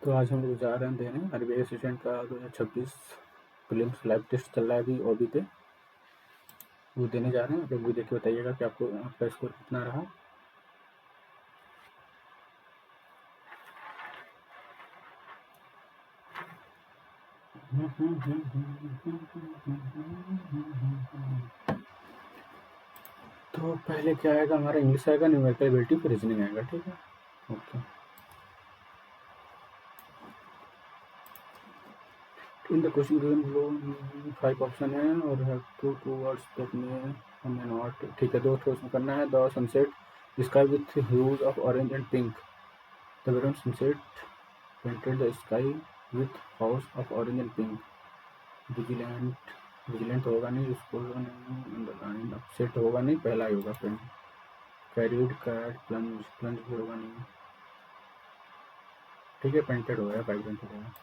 तो आज हम लोग जा रहे हैं देने आरबीआई असिस्टेंट का 2026 प्रीलिम्स लाइव टेस्ट चल रहा है अभी ओबी पे, वो देने जा रहे हैं। आप लोग भी देख के बताइएगा कि आपको आपका स्कोर कितना रहा। तो पहले क्या आएगा हमारा, इंग्लिश आएगा, न्यूमेरिकल एबिलिटी, फिर रीजनिंग आएगा। ठीक है, okay. In the question given below 5 option है और have two words that may not. ठीक है, 2 क्वेश्चन करना है। The sunset sky with hues of orange and pink. The background sunset painted the sky with house of orange and pink. Vigilant तो होगा नहीं, उसको अंडरलाइन। अपसेट होगा नहीं, पहला ही होगा। Friend carried, cat, plunge, plunge भी होगा नहीं। ठीक है, पेंटेड हो गया, वाइब्रेंट हो गया।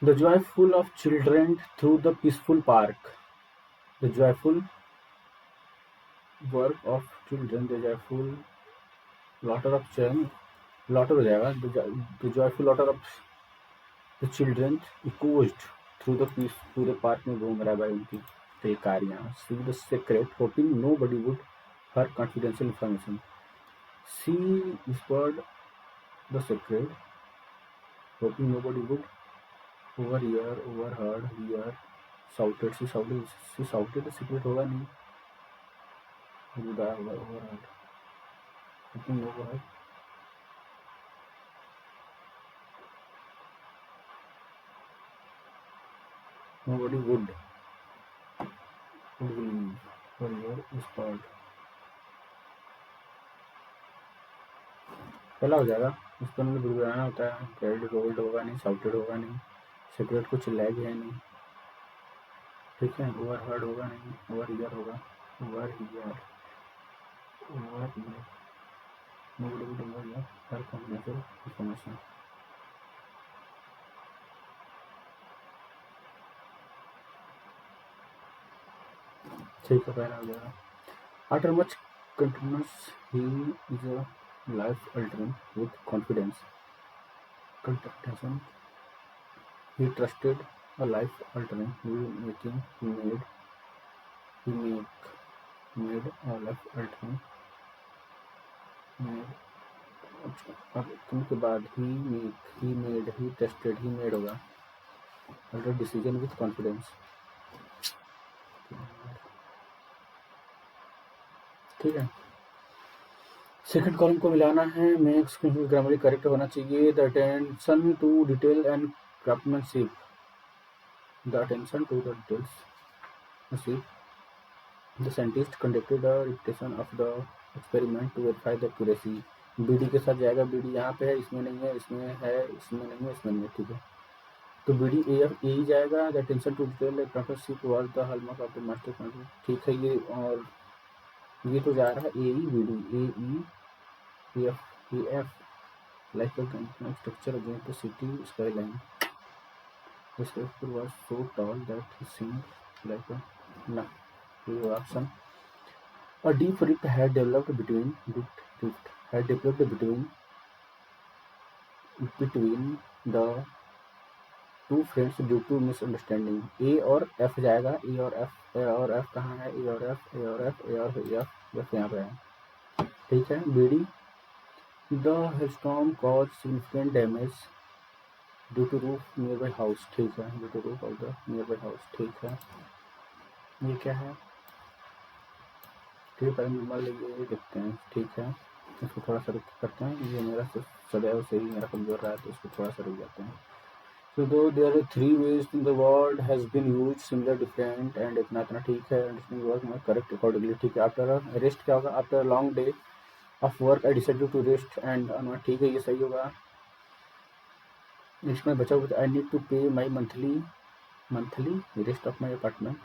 The joyful of children through the peaceful park. The joyful work of children, the joyful laughter of children, laughter हो जाएगा। The joyful laughter of the children echoed through the peace, पूरे park में घूम रहा है भाई उनकी बेकारियाँ। She the secret hoping nobody would her confidential information. She whispered the secret, hoping nobody would overhear, overheard, hear, shouted. She shouted the secret होगा नहीं, would have overheard, hoping nobody, nobody would believe her ear whispered। पहला हो जाएगा, उसको हमने बुलबुलाना होता है। Credit rolled होगा नहीं, शाउटेड होगा नहीं, सेक्रेट को चिल्लाएगी है नहीं। ठीक है, ओवरहर्ड होगा नहीं, ओवर ईयर होगा, over year, over year, nobody would overhear her confidential information। ठीक है, पहला हो जाएगा। After much continuance, he is a life altering with confidence. Contention. He trusted a life altering. He made a life altering. Made, अब तुम के बाद he tested, he made होगा। Alter decision with confidence। ठीक है, सेकंड कॉलम को मिलाना है। मेक्स ग्रामरी करेक्ट होना चाहिए। The attention to detail and craftsmanship, the attention to the details. The scientist conducted the repetition of the experiment to verify the accuracy. BD के साथ जाएगा, बीडी यहाँ पे है, इसमें नहीं है, इसमें है, इसमें नहीं है, इसमें नहीं है। ठीक है, तो बीडी ए ही जाएगा। The attention to detail and craftsmanship was the hallmark of the master control. ठीक है, ये और ये तो जा रहा है A E, B D A E F like a continuous structure against the city skyline. The skyscraper was so tall that he seemed like a option. A deep rift had developed between the two friends due to misunderstanding. A और F जाएगा, E और F, A और F कहाँ है? E और F, A और F, A और F यहाँ पे है। ठीक है, BD The hailstorm caused significant damage due to roof nearby house। ठीक है, due to roof of the nearby house। ठीक है, ये क्या है? ठीक है, पहले नंबर ये देखते हैं। ठीक है, इसको थोड़ा सा रुक करते हैं। ये मेरा सदैव से ही मेरा कमजोर रहा है, तो इसको थोड़ा सा रुक जाते हैं। So though there are 3 ways in the word has been used, similar, different and इतना इतना। ठीक है, understanding work में correct accordingly। ठीक है, after a rest क्या होगा? After a long day of work I decided to rest and unwind। ठीक है, ये सही होगा। इसमें बचा हुआ आई need to pay my monthly rest of my apartment.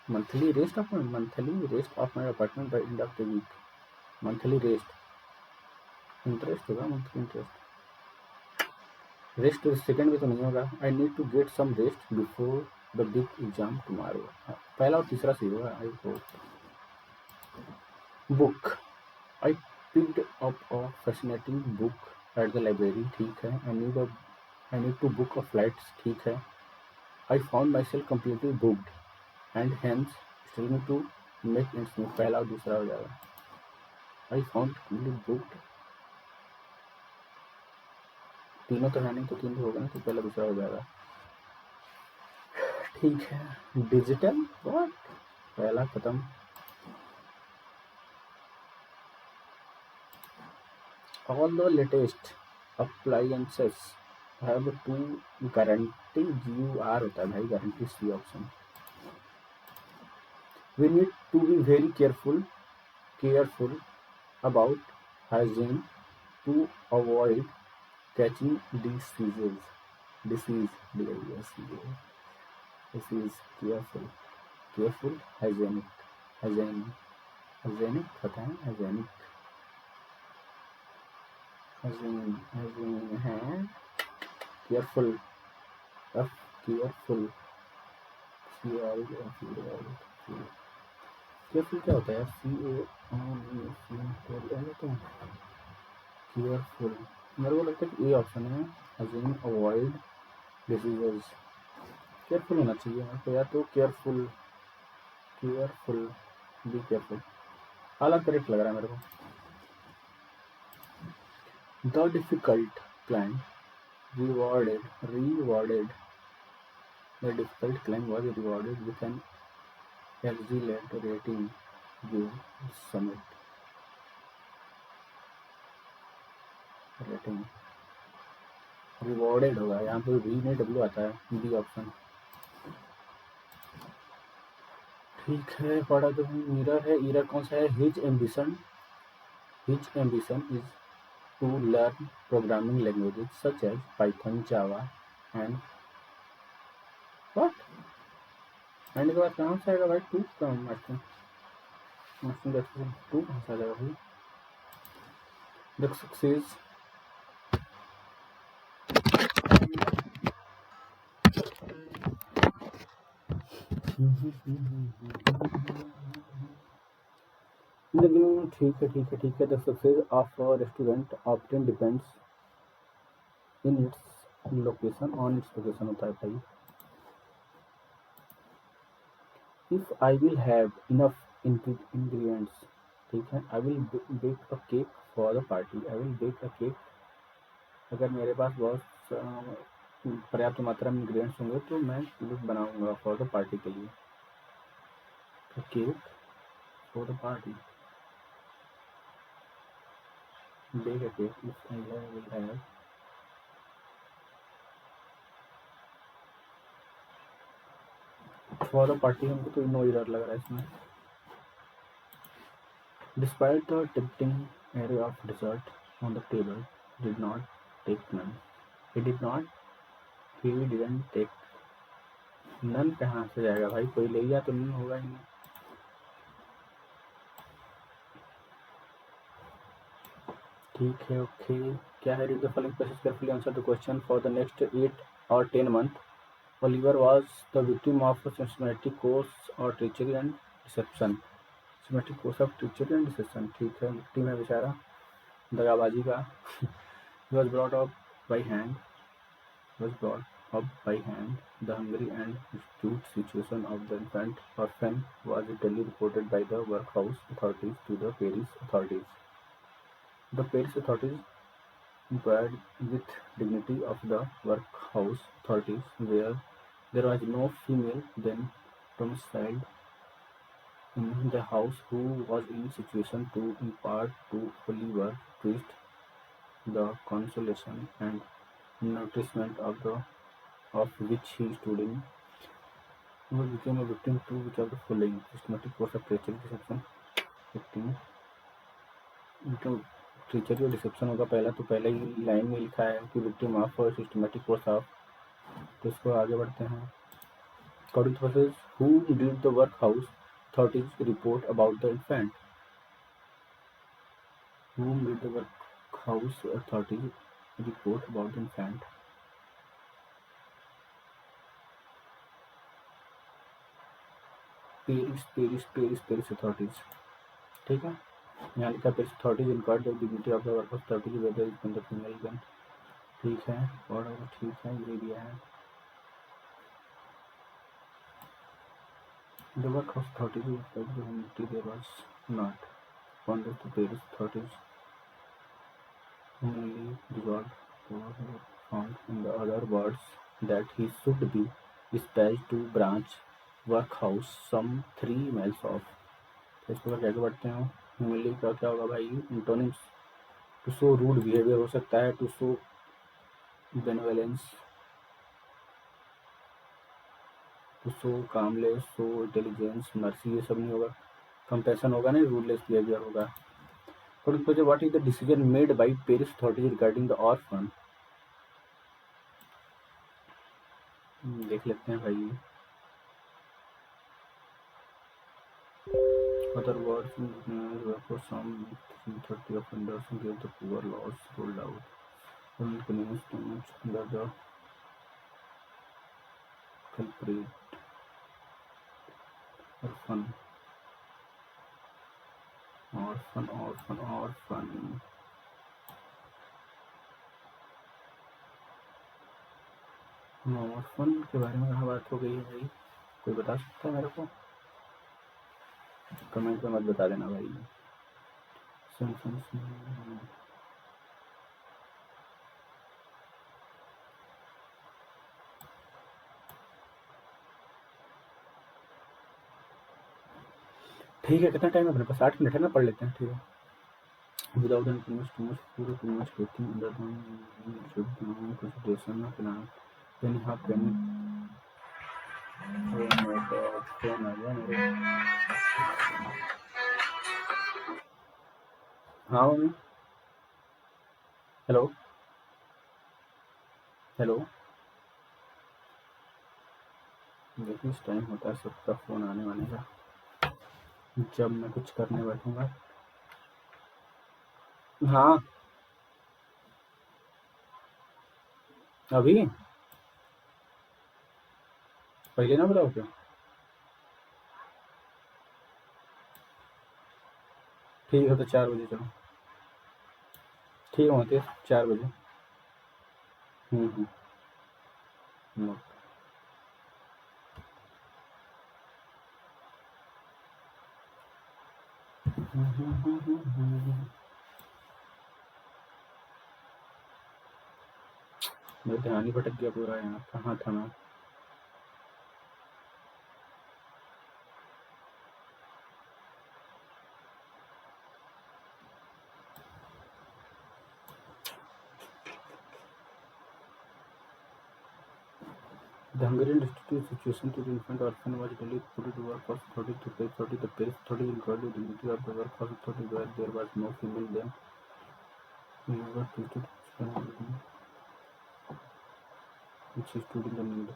Monthly rest of my apartment by end of the week. Monthly rest interest होगा, monthly interest. Rest second में तो नहीं होगा। I need to get some rest before the big exam tomorrow. पहला और तीसरा सही होगा, I hope. Book, I picked up a fascinating book at the library. ठीक है, I need a I need to book a flights, ठीक है। I found myself completely booked and hence struggling to make ends meet, पहला और दूसरा हो जाएगा। I found completely booked, तीनों तो है नहीं तो तीन तो होगा ना, तो पहला दूसरा हो जाएगा, ठीक है। डिजिटल व्हाट, पहला खत्म। All the latest appliances have to guarantee, GUR होता है भाई, guarantee C option. We need to be very careful about hygiene to avoid catching disease, disease, careful, hygienic पता है, hygiene है, careful, careful, केयरफुल क्या होता है, केयरफुल, मेरे को लगता है कि ये ऑप्शन है, हाइजीन अवॉइड डिसीजेज, केयरफुल होना चाहिए मेरे को, या तो केयरफुल, बी केयरफुल, अलग करेक्ट लग रहा है मेरे को। The difficult climb rewarded, the difficult climb was rewarded with an excellent rating, view summit rating, rewarded होगा यहाँ पे, वी नहीं डब्ल्यू आता है, बी ऑप्शन, ठीक है। पढ़ा तो मिरर है, इरर कौन सा है, his ambition is to learn programming languages such as Python, Java and what, and के बाद कहाँ से आएगा भाई, टू कहाँ टू कहाँ से आ जाएगा भाई, द सक्सेस ठीक है। The success of a restaurant often depends in its location, on its location होता है भाई। If I will have enough ingredients, ठीक है, I will bake a cake for the party, I will bake a cake, अगर मेरे पास बहुत पर्याप्त मात्रा में इंग्रेडिएंट्स होंगे तो मैं केक बनाऊंगा फॉर द पार्टी के लिए, cake for the party, bake a cake, if I will have, for the party हमको तो नो एरर लग रहा है इसमें। Despite the tempting array of dessert on the table, did not take none. He didn't take none, कहाँ से जाएगा भाई, कोई ले गया तो नन होगा ही नहीं। ठीक है, ओके। क्या है, read the following passages carefully, answer the question for the next 8 or 10 months. Oliver was the victim of a systematic course or treachery and deception. Systematic course of treachery and deception, ठीक है, victim है बेचारा दगाबाजी का। He was brought up by hand, the hungry and destitute situation of the infant orphan was duly reported by the workhouse authorities to the parish authorities. The parish authorities inquired with dignity of the workhouse authorities where there was no female then domiciled in the house who was in situation to impart to Oliver Twist the consolation and nourishment of which he stood in. He became a victim to which of the following: systematic course of treachery, deception, victim, treachery और dissipation होगा पहला, तो पहले ही line में लिखा है कि victim of और सिस्टमेटिक कोर्स ऑफ, तो इसको आगे बढ़ते हैं। According to process, who did the workhouse authorities report about the infant, whom did the workhouse authorities report about the infant? Parish authorities, ठीक है, यहाँ लिखा parish authorities inquired the dignity of the workers authorities whether is the female then, ठीक है, और ठीक है, ये भी है। The work of authorities was the community there was not founded to Paris authorities only dissolved were found in the other words that he should be dispatched to branch workhouse some 3 miles off। तो इसको क्या पढ़ते हैं? ह्यूमिली का क्या होगा भाई? Antonyms. To show rude behaviour हो सकता है, to show benevolence, to show calmness, show intelligence, mercy, ये सब नहीं होगा। कंपैशन होगा ना, रूडलेस बिहेवियर होगा। What is the decision made by Paris authorities regarding the orphan? देख लेते हैं भाई। Other words for some 30 offenders gave the poor laws rolled out. Inconvenience too much under the culprit orphan. Orphan के बारे में कहाँ बात हो गई है भाई? कोई बता सकता है मेरे को? कमेंट में मत बता देना भाई। ठीक है, कितना टाइम है अपने पास? 8 मिनट है ना, पढ़ लेते हैं। ठीक है। Without any too much food, too much clothing under the consideration of penny half penny। Oh my God, phone आ गया मेरे। हाँ मम्मी। Hello hello. देखिए, इस टाइम होता है सबका फ़ोन आने वाने का, जब मैं कुछ करने बैठूंगा। हाँ, अभी पहले ना बताओ क्या? ठीक है, तो 4 बजे चलो। ठीक है, होते 4 बजे। हम्म। मेरा ध्यान ही भटक गया पूरा, यहाँ कहाँ था मैं? The Hungarian destitute situation to the infant orphan was really put to workforce authority to pay 30 the Paris authority incurred the dignity of the workforce authority where there was no female then we were treated which stood in the need।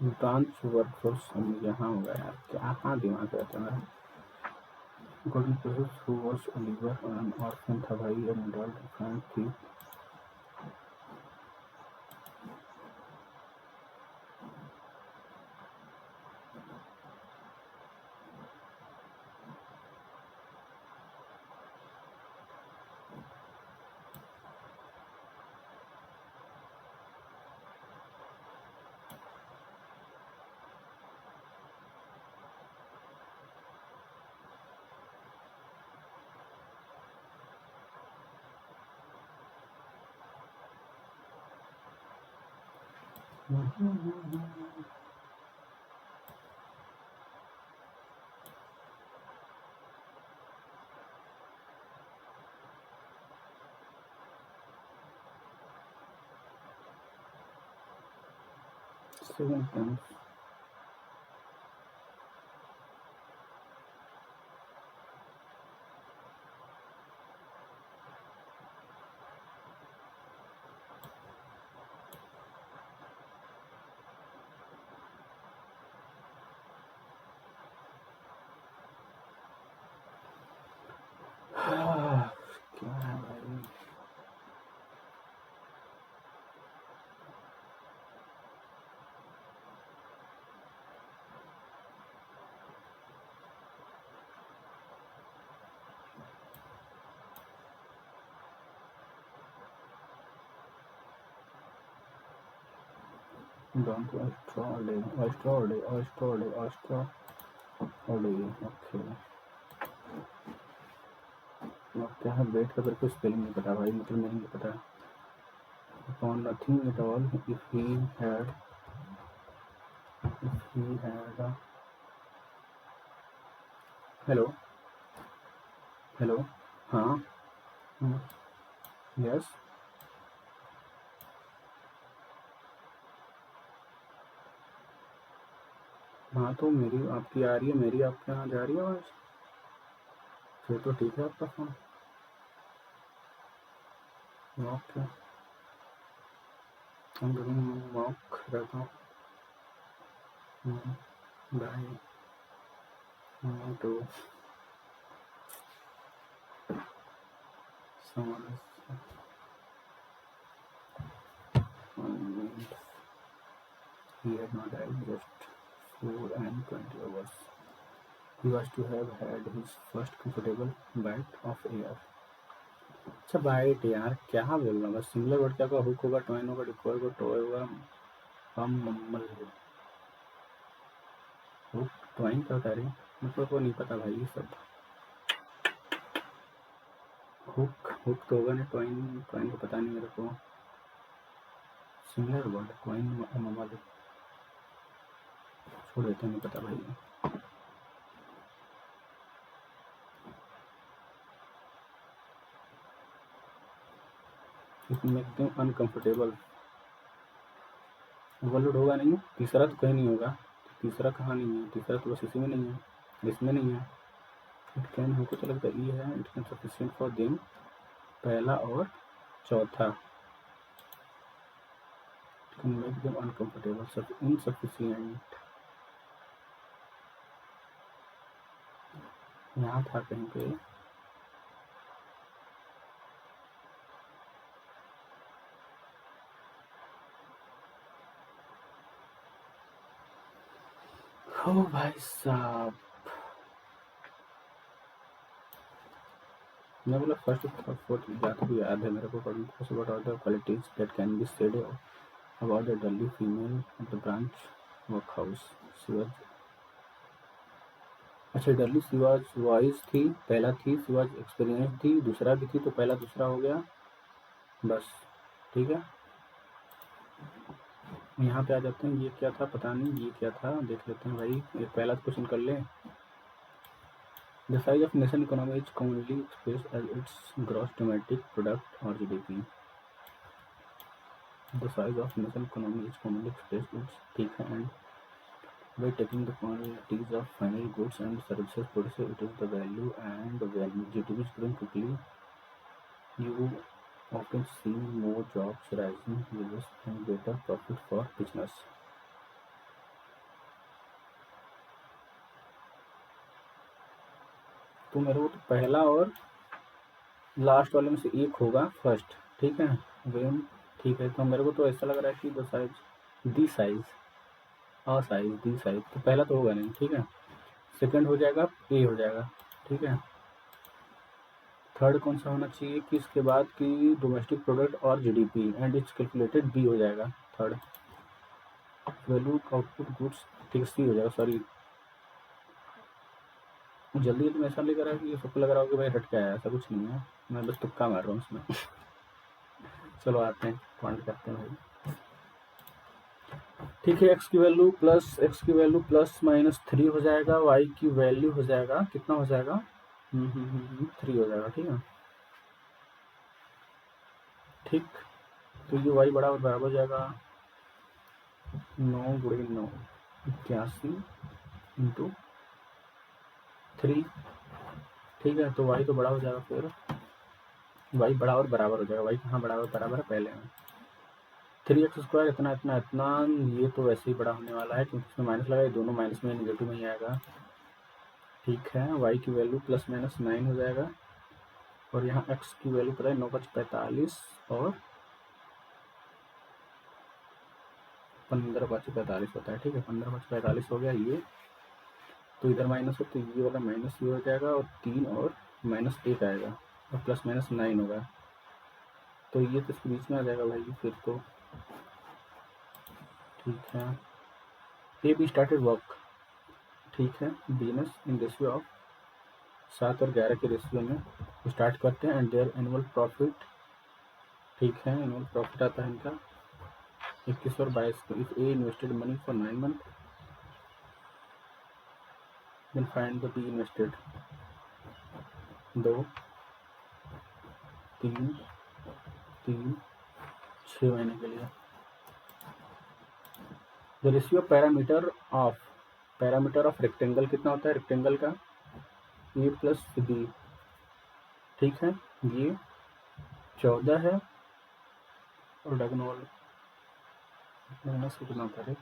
Branch workforce यहाँ होगा यार, क्या कहाँ दिमाग रहता है मेरा। According to Precious, who was Oliver, an orphan था भाई, an adult friend थी. Seven times. क्या है भाई? Down to Australia. Okay. अब क्या है, वेट का करके स्पेलिंग नहीं पता भाई, मतलब नहीं पता. Upon nothing at all, if he had a hello. हाँ. Yes. हाँ, तो मेरी आपकी आ रही है, मेरी आपके यहाँ जा रही है आवाज़. फिर तो ठीक है आपका फ़ोन. ओके. हम दोनों वॉक रहता हूँ. बाय. तो someone is 1 minute. He had not died, just 4 and 20 hours. He was to have had his first comfortable bite of air. अच्छा, बाइट यार क्या बोल रहा हूँ, बस सिंगुलर वर्ड क्या होगा, हुक होगा, टॉइन होगा, डिकॉय होगा, टॉय होगा, हम मम्मल. हुक टॉइन क्या होता है रे, मेरे को नहीं पता भाई ये सब. हुक तो होगा ना, टॉइन को पता नहीं मेरे को. सिंगुलर वर्ड टॉइन मम्मल छोड़ देते, नहीं पता भाई. It make them uncomfortable. Overload होगा नहीं, तीसरा तो कहीं नहीं होगा. तीसरा कहाँ नहीं है, तीसरा तो बस इसी में नहीं है, इसमें नहीं है. इट कैन हमको तो लगता है ये है. It can sufficient for them, पहला और चौथा. It can make them uncomfortable, सब इनसफिशिएंट. यहाँ था कहीं पे. ओ भाई साहब, मैं बोला फर्स्ट फोर्थ जाता भी याद है मेरे को. What are the qualities that can be said about the Dolly female of the branch workhouse. शिवाज. अच्छा, डली शिवाज वॉइस थी, पहला थी. शिवाज एक्सपीरियंस थी, दूसरा भी थी, तो पहला दूसरा हो गया बस. ठीक है, यहाँ पे आ जाते हैं. ये क्या था पता नहीं, ये क्या था देख लेते हैं भाई. एक पहला क्वेश्चन कर ले. The size of nation economy is commonly express as its gross domestic product और GDP. The size of nation economy is commonly express its, ठीक है, and by taking the quantities of final goods and services produced, it is the value, and when GDP is growing quickly, you often see more jobs, rising wages, and better profit for business. तो मेरे को तो पहला और last वाले में से एक होगा फर्स्ट, ठीक है वेन, ठीक है। तो मेरे को तो ऐसा लग रहा है कि द साइज दी साइज और साइज दी साइज, तो पहला तो होगा नहीं, ठीक है। सेकंड हो जाएगा ए हो जाएगा, ठीक है। थर्ड कौन सा होना चाहिए कि इसके बाद की डोमेस्टिक प्रोडक्ट और GDP and it's calculated B हो जाएगा थर्ड। वैल्यू आउटपुट गुड्स, ठीक है सी हो जाएगा, सॉरी जल्दी तुम ऐसा लेकर आया कि सबको लग रहा हो कि भाई रट के आया, ऐसा कुछ नहीं है, मैं बस तुक्का मार रहा हूँ उसमें। चलो आते हैं पॉइंट करते हैं भाई, ठीक है। एक्स की वैल्यू प्लस माइनस 3 हो जाएगा, वाई की वैल्यू हो जाएगा कितना हो जाएगा 3 हो जाएगा, ठीक है ठीक। तो ये वाई बड़ा और बराबर हो जाएगा 9 गुणे 9 81 इंटू 3, ठीक है। तो वाई तो बड़ा हो जाएगा, फिर वाई बड़ा और बराबर हो जाएगा, वाई कहाँ बड़ा और बराबर है पहले में 3x² इतना इतना इतना, ये तो वैसे ही बड़ा होने वाला है क्योंकि इसमें माइनस लगा है, दोनों माइनस में निगेटिव में ही आएगा, ठीक है। वाई की वैल्यू प्लस माइनस 9 हो जाएगा, और यहाँ x की वैल्यू पता है 9×45 और 15×45 होता है, ठीक है 15×45 हो गया ये, तो इधर माइनस हो तो ये वाला माइनस ये हो जाएगा, और 3 और -1 आएगा, और प्लस माइनस 9 होगा, तो ये तो इसके बीच में आ जाएगा भाई फिर तो, ठीक है। ए बी स्टार्टेड वर्क, ठीक है, बिजनेस इन रेशियो ऑफ 7 और 11 के रेशियो में स्टार्ट करते हैं, एंड देयर एनुअल प्रॉफिट, ठीक है एनुअल प्रॉफिट आता है इनका 21 और 22 को। If A invested money for 9 month then find the B invested 2 3 3 6 महीने के लिए। The ratio parameter of rectangle कितना होता है रेक्टेंगल का, ए प्लस बी, ठीक है ये 14 है, और डायगोनल माइनस कितना होता है,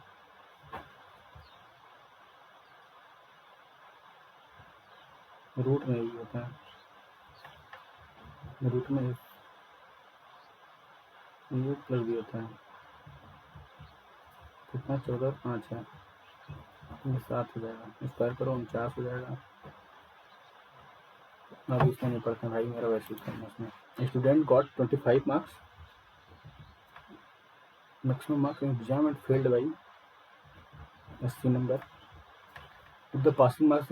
रूट में ही होता है, रूट में ए प्लस बी होता है, कितना 14 और 5 है, ये 7 हो जाएगा, स्क्वायर करो 49 हो जाएगा। अब इसमें नहीं पढ़ते भाई, मेरा वैसे ही करना उसमें। Student got 25 marks, maximum marks in exam and failed by 80 number. If the passing marks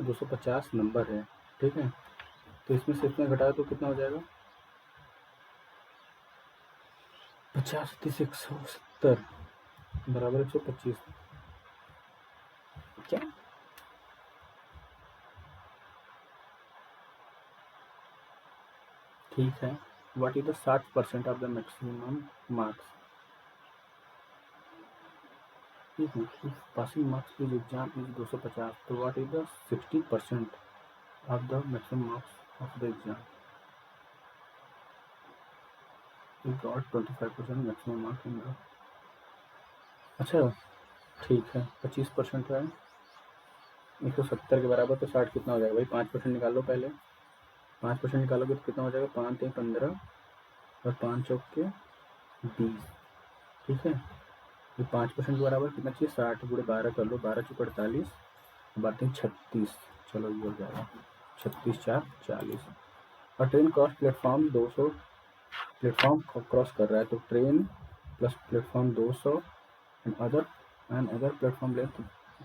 250 number है, ठीक है, तो इसमें से इतना घटाया तो कितना हो जाएगा 50 30 170 बराबर 125, क्या ठीक है। What is the 60% of the maximum marks, passing marks is exam is 250, तो what is the 60% of the maximum marks of the exam, we got 25% maximum marks in the, अच्छा ठीक है 25% है 170 के बराबर, तो 60 कितना हो जाएगा भाई, 5% निकालो पहले, 5% निकालोगे तो कितना हो जाएगा 5 3 15 और 5 चौक के 20, ठीक है। ये 5% के बराबर कितना चाहिए 60 गुणे 12 कर लो, 12 चौक 48, 12 36, चलो ये हो जाएगा 36 4 40। और train cross platform 200 platform cross कर रहा है, तो train plus platform 200 and other platform length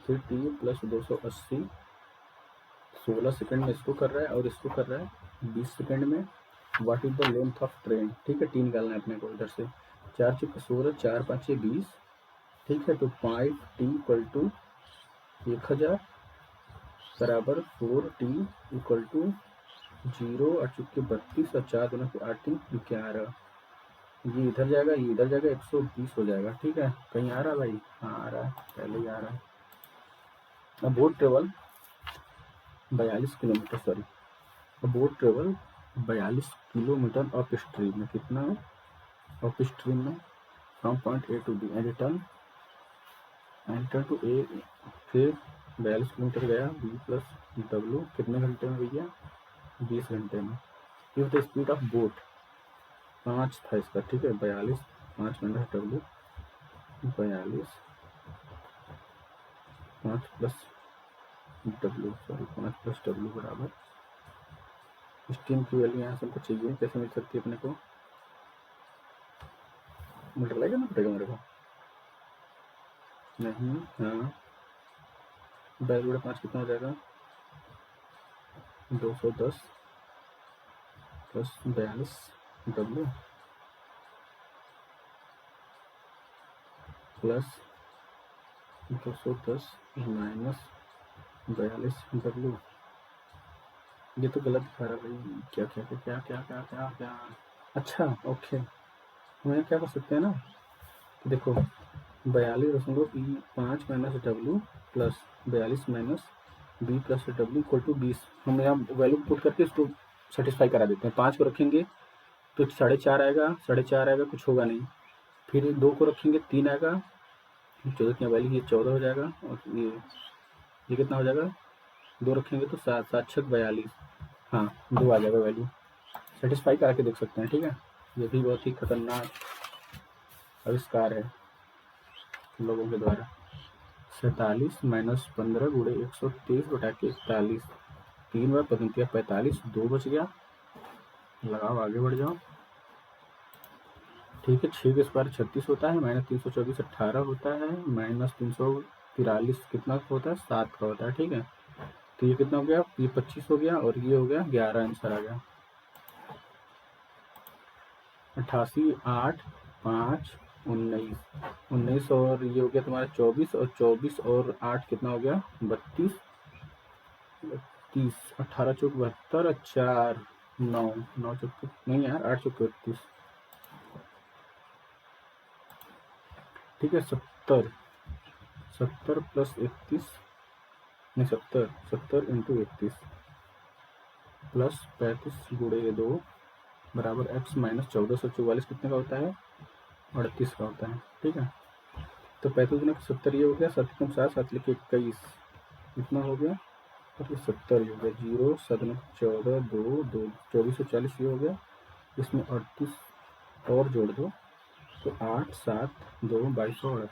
3t plus 280, 16 second में इसको कर रहा है और इसको कर रहा है 20 सेकंड में। What is the length of train, ठीक है टी निकालना है अपने को इधर से, 4 चौके 16 4 5 20, ठीक है। तो 5t इक्वल टू 1000 बराबर 4t इक्वल टू 0 और चुके 32 और 4 दोनों को 8 11, ये इधर जाएगा ये इधर जाएगा 120 हो जाएगा, ठीक है। कहीं आ रहा है भाई, हाँ आ रहा है, पहले ही आ रहा है। अब boat travel 42 kilometre, sorry boat travel 42 kilometre upstream में, कितना अप स्ट्रीम में, from point A to B and return to A, फिर 42 किलोमीटर गया, बी प्लस डब्ल्यू कितने घंटे में भैया? 20 घंटे में। ये होता है स्पीड ऑफ बोट। 5 था इसका, ठीक है। 42 5 minus W, 42 5 plus W, sorry 5 plus W बराबर स्टीम की वैल्यू यहाँ से हमको चाहिए, कैसे मिल सकती है अपने को? मल्टीप्लाई करना पड़ेगा मेरे को, नहीं, हाँ। 22/5 कितना हो जाएगा? 210 plus 42 W plus 210 minus 42 W. ये तो गलत दिखा रहा भाई, क्या क्या क्या क्या क्या क्या क्या क्या। अच्छा ओके, हम क्या कर सकते हैं ना कि देखो 42.5 minus W plus 42 minus B plus W equal to 20। हम यहाँ वैल्यू पुट करके इसको सेटिस्फाई करा देते हैं। 5 को रखेंगे तो 4.5 आएगा, 4.5 आएगा, कुछ होगा नहीं। फिर 2 को रखेंगे 3 आएगा, 14 की वैल्यू ये 14 हो जाएगा, और ये कितना हो जाएगा? 2 रखेंगे तो 7 7 6 42, हाँ 2 आ जाएगा वैल्यू। सेटिस्फाई करा के देख सकते हैं, ठीक है। ये भी बहुत ही खतरनाक आविष्कार है लोगों के द्वारा। 47 माइनस 15 गुणे 123 बटा के 41, 3 बार 45, 2 बच गया, लगाओ आगे बढ़ जाओ, ठीक है। 6 के स्क्वायर 36 होता है, माइनस 324 18 होता है, माइनस 343 कितना होता है? 7 का होता है, ठीक है। तो ये कितना हो गया? ये 25 हो गया, और ये हो गया 11, आंसर आ गया। 88 8 5 19, 19 और ये हो गया तुम्हारा 24, और 24 और 8 कितना हो गया? 32, 32 18 चौक 72, 4 9 9 चौक नहीं यार, 8 चौक 32, ठीक है। 70 70 प्लस 31, नहीं 70 70 इंटू 31 प्लस 35 गुणे 2 बराबर एक्स माइनस 1444 कितने का होता है? 38 का होता है, ठीक है। तो 35 गुना 70 ये हो गया, 7 कम 7 7 लिखे 21, कितना हो गया? और ये 70 हो गया, 0 7 14 2 2 2440 ये हो गया। इसमें 38 और जोड़ दो तो 8 7 2 2278,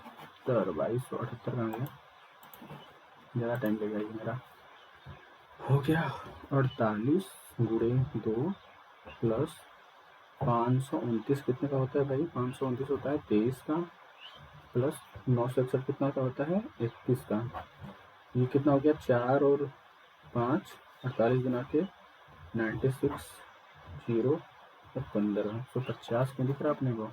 2278 कहाँ गया? ज़्यादा टाइम लगेगा ये मेरा। हो गया 48 गुणे 2 प्लस 529 कितने का होता है भाई? 529 होता है 23 का, प्लस 961 कितना का होता है? 31 का। ये कितना हो गया? 4 और 5 48 गुना के 96 0 और 15 150 में दिख रहा अपने को।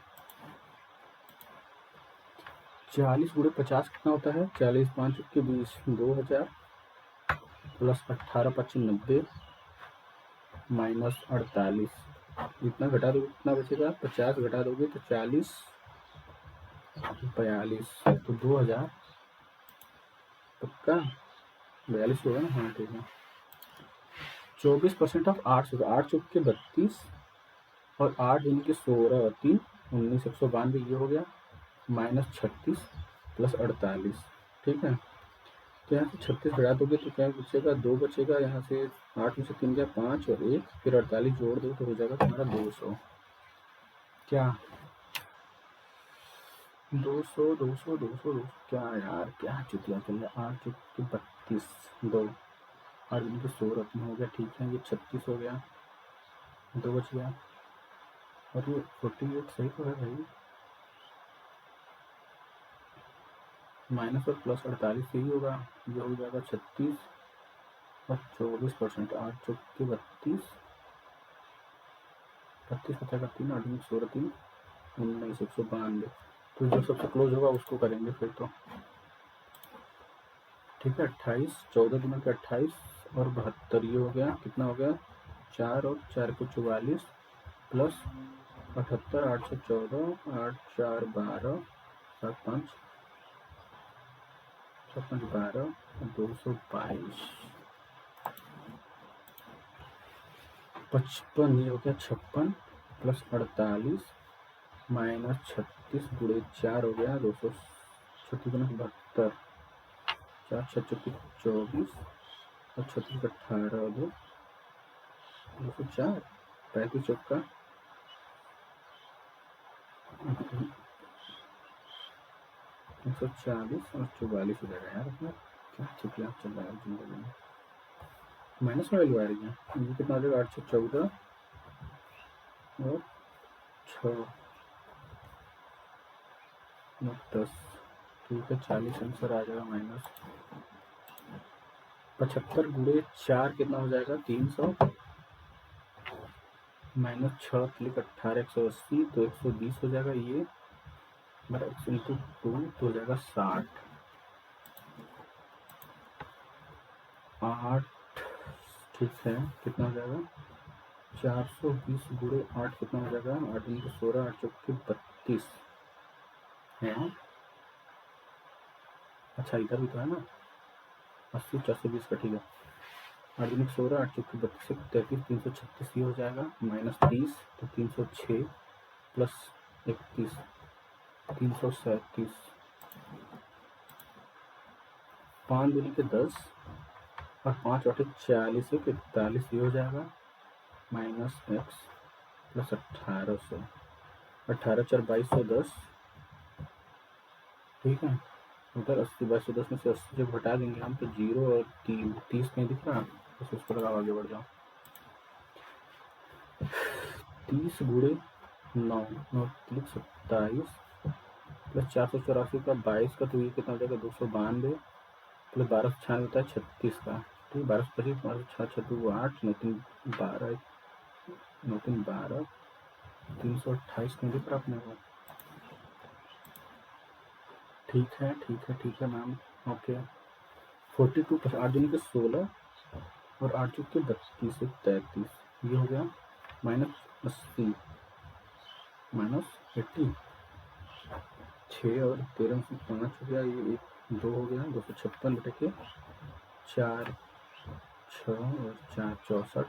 40 गुणे 50 कितना होता है? 40 5 के 20 2000 प्लस 18 5 90 माइनस 48, इतना घटा दोगे कितना बचेगा? 50 घटा दोगे तो 40 42, तो 2000 पक्का 42 होगा ना? हाँ ठीक है। 24% ऑफ 8 होगा, 8 चौक के 32 और 8 दिन के 16 3 19 192 ये हो गया, माइनस 36 प्लस 48, ठीक है। तो यहाँ से 36 घटा दोगे तो क्या बचेगा? 2 बचेगा, यहाँ से 8 में से 3 गया 5 और 1, फिर 48 जोड़ दो तो हो जाएगा तुम्हारा 200। क्या 200 200 200 200 क्या यार, क्या चुतिया चल रहा है? 8 चुक के 32 2 8 दिन के 16 हो गया, ठीक है। ये 36 हो गया, 2 बच गया, और ये 48 सही तो है भाई। माइनस और प्लस 48 यही होगा, ये हो जाएगा 36 और 24%, 8 चौक के 32 32 बचेगा 3 8 दिन 16 3 19 192, तो जो सबसे क्लोज होगा उसको करेंगे फिर तो, ठीक है। 28 14 दिनों के 28 और 72 ये हो गया, कितना हो गया? 4 और 4 को 44 प्लस 78 8 से 14 8 4 12 7 5 7 5 12 222 55 ये हो गया 56 प्लस 48 माइनस 36 गुणे 4 हो गया 236 72, 4 6 चौकी 24 और 36 18 और 2 204 35 चौका 140 और 44 हो जाएगा यार अपना। क्या चुटिया चल रहा है जिंदगी में। माइनस में वैल्यू आ रही है, ये कितना हो जाएगा 8 6 14 और 6 10। ठीक है 40 आंसर आ जाएगा माइनस 75 गुणे 4 कितना हो जाएगा 300 माइनस 6 क्लिक 18 180 तो 120 हो जाएगा। ये मेरा x इंटू 2 तो हो जाएगा 60 8। ठीक है कितना हो जाएगा 420 गुणे 8 कितना हो जाएगा 8 इंटू 16 8 चौके 32 है। अच्छा इधर भी तो है ना 80 420 का। ठीक है 8 इंटू 16 8 चौके 32 33 336 ये हो जाएगा माइनस 30 तो 306 प्लस 31 337 5 दूनी के 10 और 5 8 40 41 ये हो जाएगा माइनस एक्स प्लस 1800 18 4 2210। ठीक है उधर 80 2210 में से 80 जब घटा देंगे हम तो 0 और 30 नहीं दिख रहा बस उसको लगाओ आगे बढ़ जाओ। 30 गुणे 9 9 27 प्लस 484 का 22 का तो ये कितना हो जाएगा 292 प्लस 1296 होता है 36 का। ठीक 1225 12 8 9 3 12 9 3 12 328 नहीं दिख रहा अपने को। ठीक है मैम ओके 42 8 दूनी के 16 और 8 चौक के 32 33 ये हो गया माइनस 80 माइनस 80 6 और 13 से 5 हो गया ये 1 2 हो गया 256 बटे के 4 6 और 4 64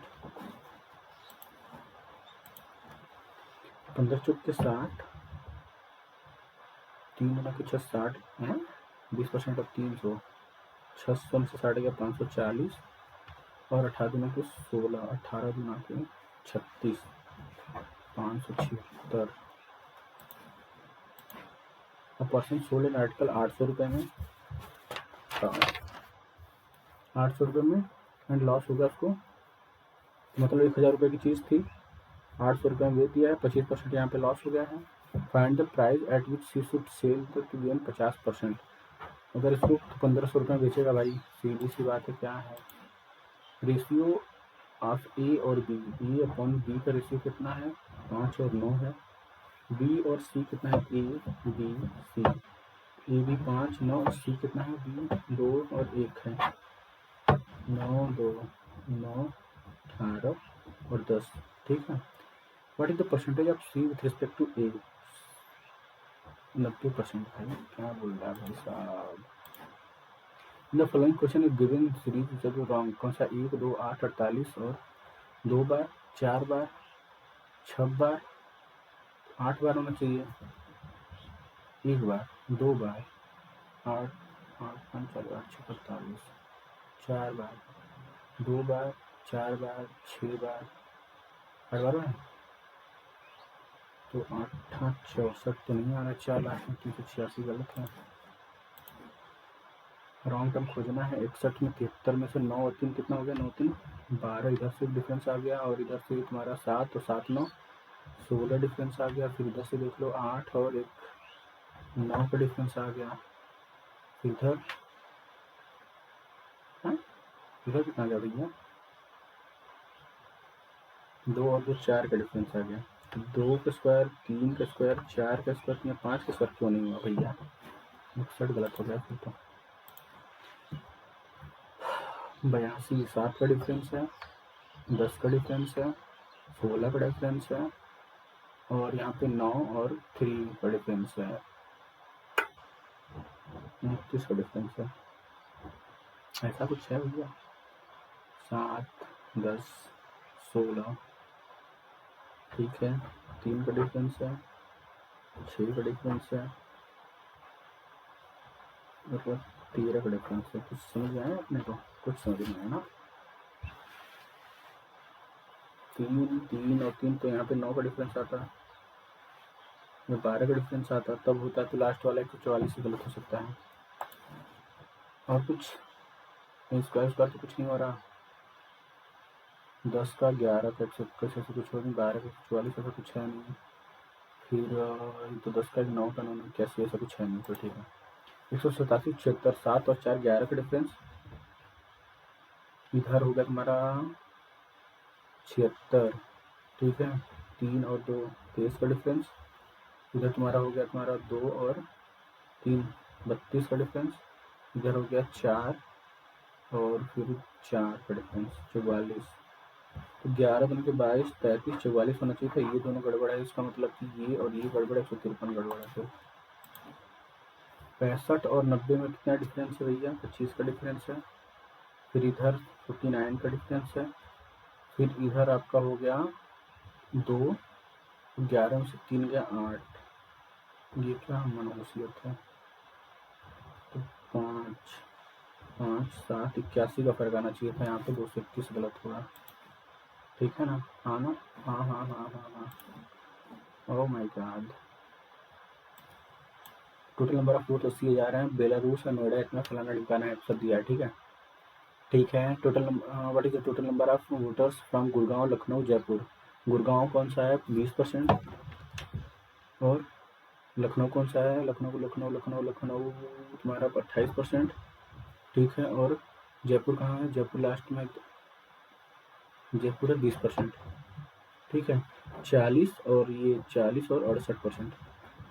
15 चौक के 60 3 गुना के 6 60 है 20% ऑफ 300 600 में से 60 गया 540 और 18 गुना के 16 18 गुना के 36 576 और परसेंट सोल्ड इन आर्टिकल 800 रुपये में 800 रुपये में एंड लॉस हो गया उसको मतलब 1000 रुपये की चीज़ थी 800 रुपये में बेच दिया है 25% यहाँ पे लॉस हो गया है। Find the price at which she should sell to gain 50%। अगर इसको 1500 रुपये में बेचेगा भाई सीधी सी बात है क्या है रेशियो ऑफ ए और बी ए अपॉन बी का रेशियो कितना है 5 और 9 है। बी और सी कितना है A B C A B 5 9 और सी कितना है बी 2 और 1 है 9 2 9 18 और 10। ठीक है what is the percentage of C with respect to A 90% भाई क्या बोल रहा है भाई साहब। The following question is given series wrong कौन सा 1 2 8 48 और 2 बार 4 बार 6 बार 8 बार होना चाहिए 1 बार 2 बार 8 8 5 4 8 6 48 4 बार 2 बार 4 बार 6 बार 8 बार है तो 8 8 64 तो नहीं आ रहा 4 लाख में 386 गलत है। रॉन्ग टर्म खोजना है 61 में 73 में से 9 और 3 कितना हो गया 9 3 12 इधर से डिफरेंस आ गया और इधर से तुम्हारा 7 तो 7 9 16 डिफरेंस आ गया फिर इधर से देख लो 8 और 1 9 का डिफरेंस आ गया फिर इधर इधर कितना आ गया भैया 2 और 2 4 का डिफरेंस आ गया 2 का स्क्वायर 3 का स्क्वायर 4 का स्क्वायर 5 का स्क्वायर क्यों नहीं हुआ भैया 61 गलत हो गया फिर तो 82 7 का डिफरेंस है 10 का डिफरेंस है 16 का डिफरेंस है और यहाँ पे 9 और 3 का डिफरेंस है 29 का डिफरेंस है ऐसा कुछ है भैया 7 10 16 ठीक है 3 का डिफरेंस है 6 का डिफरेंस है और 13 का डिफरेंस है। कुछ समझ में आया अपने को? कुछ समझ में आया ना? 3 और 3 तो यहाँ पे 9 का डिफरेंस आता है, में 12 का डिफरेंस आता तब होता है, तो लास्ट वाला 144 ही गलत हो सकता है। और कुछ स्क्वायर स्क्वायर तो कुछ नहीं हो रहा। 10 का 11 का 121 ऐसे कुछ हो नहीं, 12 का 144 ऐसा कुछ है नहीं, फिर तो 10 का 9 का 9 81 ऐसा कुछ है नहीं, तो ठीक है। 187 76 7 और 4 11 का डिफरेंस, इधर हो गया तुम्हारा 76, ठीक है। 3 और 2 23 का डिफरेंस, इधर तुम्हारा हो गया तुम्हारा 2 और 3 32 का डिफरेंस, इधर हो गया 4 और फिर 4 का डिफरेंस 44। तो 11 बन के 22 33 44 होना चाहिए था, ये दोनों गड़बड़ है, इसका मतलब कि ये और ये गड़बड़ है, 153 गड़बड़ है। तो 65 और 90 में कितना डिफरेंस है भैया? 25 का डिफरेंस है। फिर इधर 49 का डिफरेंस है। फिर इधर आपका हो गया 2, 11 में से 3 गया 8, ये क्या मनोसियत है? तो 5 5 7 81 का फर्क आना चाहिए था, यहाँ पे 221 गलत हुआ, ठीक है ना? हाँ ना? हाँ हाँ हाँ हाँ हाँ। Oh my God. Total number of vote 80 जा रहे हैं, बेलारूस और नोएडा इतना फलाना ढिमकाना है सब दिया है, ठीक है। ठीक है, total what is the total number of voters from Gurgaon Lucknow Jaipur? Gurgaon कौन सा है? 20%। और लखनऊ कौन सा है? लखनऊ लखनऊ लखनऊ लखनऊ तुम्हारा 28%, ठीक है। और जयपुर कहाँ है? जयपुर लास्ट में, जयपुर है 20%, ठीक है। 40 और ये 40 और 68%,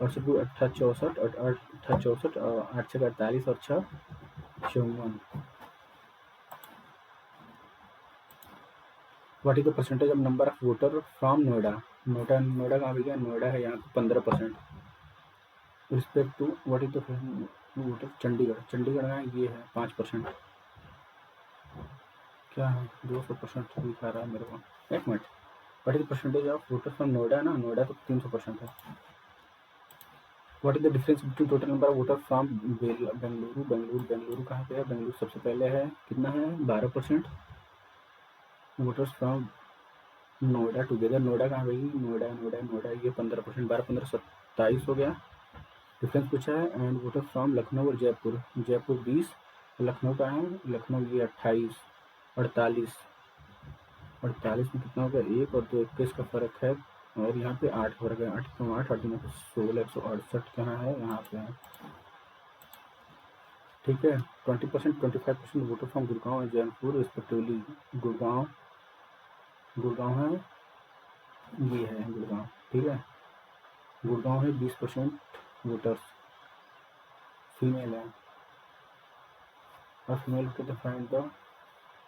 68 अट्ठा 64 अट्ठा 64 8 छः 48 और 6 54। What is the percentage of number of voter from Noida? Noida Noida कहाँ गया? नोएडा है यहाँ पे 15%। Respect to what is the voter Chandigarh? Chandigarh में ये है 5%। क्या है? 200% दिखा रहा है मेरे को। एक minute, what is the percentage of voter from Noida? ना नोएडा तो 300% है। What is the difference between total number of voter from Bengaluru? Bengaluru कहाँ पे है? बेंगलुरु सबसे पहले है, कितना है? 12%। Voters from Noida together, Noida कहाँ गई? नोएडा नोएडा नोएडा ये 15%, 12 15 27 हो गया। डिफरेंस पूछा है। एंड वोटर फ्रॉम लखनऊ और जयपुर, जयपुर 20, लखनऊ का है, लखनऊ ये 28 48 48 में कितना हो गया? 1 और 2 21 का फर्क है, और यहाँ पे 8 फर्क है, 8 तो 8 8 दिनों को 16 168 कहाँ है? यहाँ पे है, ठीक है। 20% 25% voter from Gurgaon and Jaunpur respectively. Gurgaon Gurgaon है, ये है गुड़गांव, ठीक है। गुड़गांव है 20% वोटर्स फीमेल है, और फीमेल को फाइंड द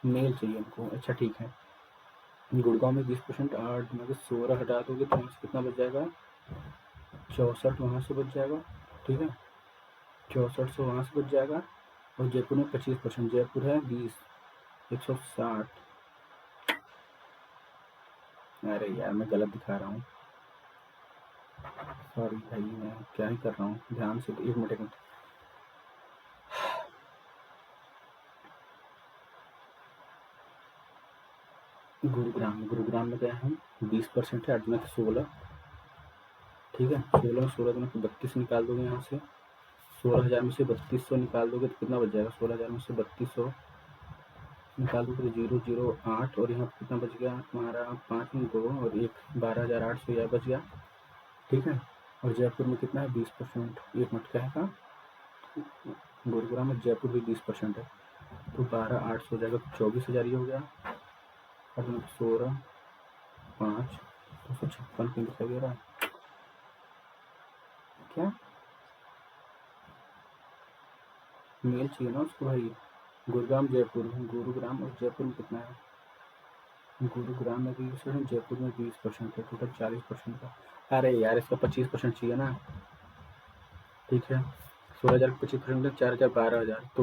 मेल चाहिए हमको। अच्छा ठीक है, गुड़गांव में 20%, 8 में से 16 हटा दोगे तो वहाँ से कितना बच जाएगा? 64 वहाँ से बच जाएगा, ठीक है। 64 से वहाँ से बच जाएगा। और जयपुर में 25%, जयपुर है 20 160। अरे यार मैं गलत दिखा रहा हूँ, सॉरी भाई, मैं क्या ही कर रहा हूँ, ध्यान से। 1 मिनट 1 मिनट। गुरुग्राम में गए हम, 20% है, 8 में से 16, ठीक है। 16 में 16 में 32 निकाल दोगे यहाँ से, 16,000 में से 3200 निकाल दोगे तो कितना बच जाएगा? 16,000 में से 3200 निकाल दोगे तो 008, और यहाँ पर कितना बच गया तुम्हारा? 5 में 2 और 1 12,800 यह बच गया, ठीक है। और जयपुर में कितना है? 20%। 1 मिनट क्या है? गुरुग्राम में जयपुर भी 20% है, तो 12,800 हो जाएगा, तो 24,000 ये हो गया। और 16 5 256 पिन दिखाई दे रहा है क्या? मेल चाहिए ना उसको भाई। गुरुग्राम और जयपुर में कितना है? गुरुग्राम में 20%, जयपुर में 20% है, टोटल 40% का। अरे यार इसका 25% चाहिए ना, ठीक है। 16,000 का 25%, 4,000 12,000, तो